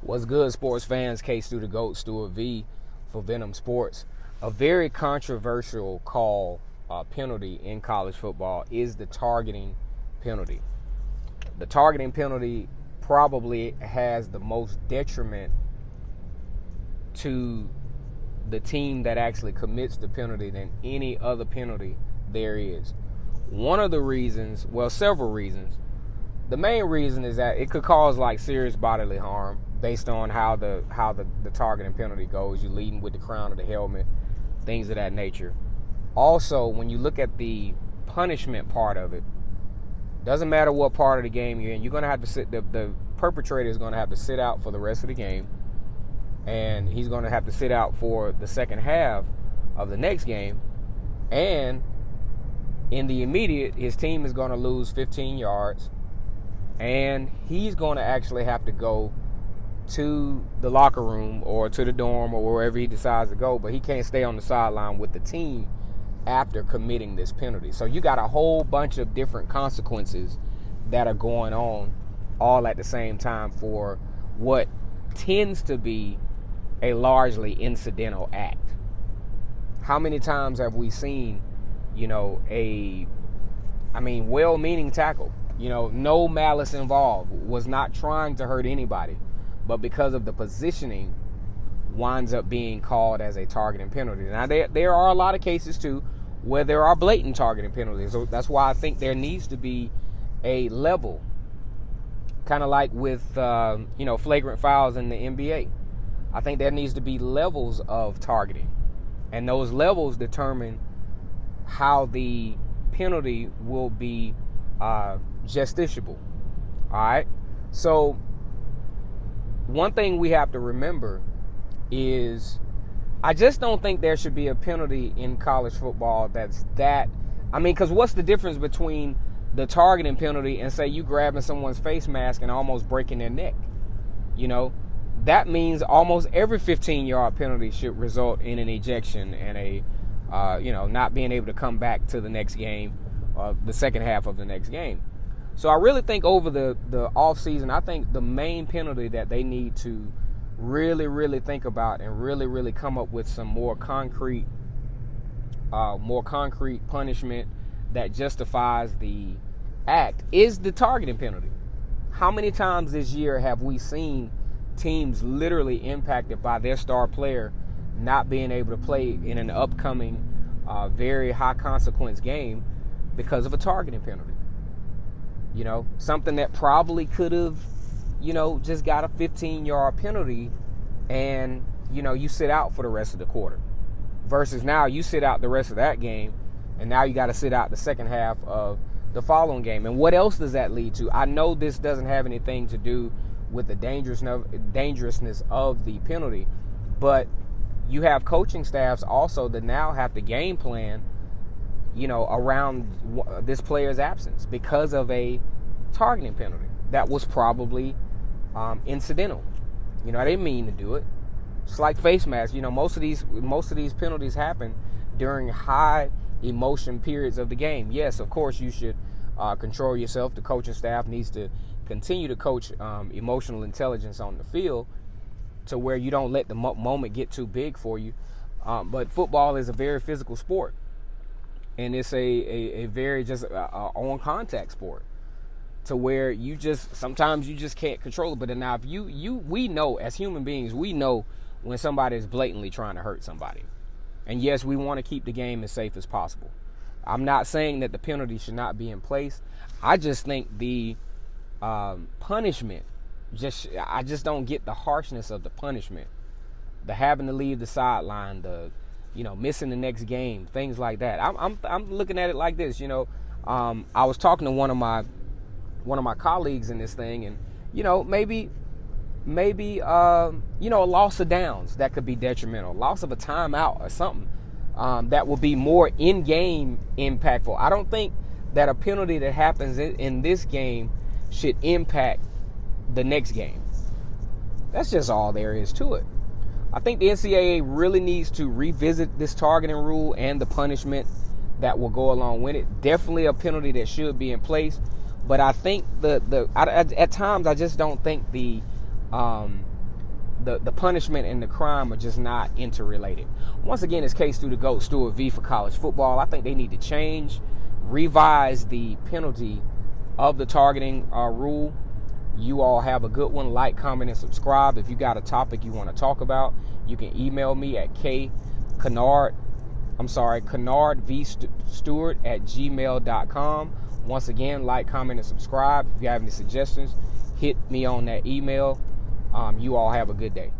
What's good, sports fans? K Stu the GOAT, Stuart V for Venom Sports. A very controversial call penalty in college football is the targeting penalty. The targeting penalty probably has the most detriment to the team that actually commits the penalty than any other penalty there is. One of the reasons, well, several reasons. The main reason is that it could cause like serious bodily harm based on how the targeting penalty goes. You're leading with the crown of the helmet, things of that nature. Also, when you look at the punishment part of it, doesn't matter what part of the game you're in, you're going to have to sit, the perpetrator is going to have to sit out for the rest of the game, and he's going to have to sit out for the second half of the next game, and in the immediate, his team is going to lose 15 yards, and he's going to actually have to go to the locker room or to the dorm or wherever he decides to go, but he can't stay on the sideline with the team after committing this penalty. So you got a whole bunch of different consequences that are going on all at the same time for what tends to be a largely incidental act. How many times have we seen, well-meaning tackle, no malice involved, was not trying to hurt anybody, but because of the positioning, winds up being called as a targeting penalty. Now, there are a lot of cases, too, where there are blatant targeting penalties. So that's why I think there needs to be a level, kind of like with, flagrant fouls in the NBA. I think there needs to be levels of targeting, and those levels determine how the penalty will be justiciable. All right? So one thing we have to remember is I just don't think there should be a penalty in college football because what's the difference between the targeting penalty and, say, you grabbing someone's face mask and almost breaking their neck? That means almost every 15-yard penalty should result in an ejection and a not being able to come back to the next game, the second half of the next game. So I really think over the offseason, I think the main penalty that they need to really, really think about and really, really come up with some more concrete punishment that justifies the act is the targeting penalty. How many times this year have we seen teams literally impacted by their star player not being able to play in an upcoming very high consequence game because of a targeting penalty? Something that probably could have, just got a 15-yard penalty and, you sit out for the rest of the quarter. Versus now you sit out the rest of that game and now you got to sit out the second half of the following game. And what else does that lead to? I know this doesn't have anything to do with the dangerousness of the penalty, but you have coaching staffs also that now have to game plan around this player's absence because of a targeting penalty that was probably incidental. I didn't mean to do it. It's like face masks. Most of these penalties happen during high emotion periods of the game. Yes, of course you should control yourself. The coaching staff needs to continue to coach emotional intelligence on the field to where you don't let the moment get too big for you. But football is a very physical sport. And it's a very just on contact sport to where sometimes you just can't control it. But now if we know as human beings, we know when somebody is blatantly trying to hurt somebody. And yes, we want to keep the game as safe as possible. I'm not saying that the penalty should not be in place. I just think the punishment, I just don't get the harshness of the punishment. The having to leave the sideline, the missing the next game, things like that. I'm looking at it like this. I was talking to one of my colleagues in this thing, and maybe a loss of downs that could be detrimental, loss of a timeout or something that will be more in-game impactful. I don't think that a penalty that happens in this game should impact the next game. That's just all there is to it. I think the NCAA really needs to revisit this targeting rule and the punishment that will go along with it. Definitely a penalty that should be in place, but I think at times I just don't think the the punishment and the crime are just not interrelated. Once again, it's Case through the GOAT, Stuart V for college football. I think they need to change, revise the penalty of the targeting rule. You all have a good one. Like, comment, and subscribe. If you got a topic you want to talk about, you can email me at kennardvstewart@gmail.com. Once again, like, comment, and subscribe. If you have any suggestions, hit me on that email. You all have a good day.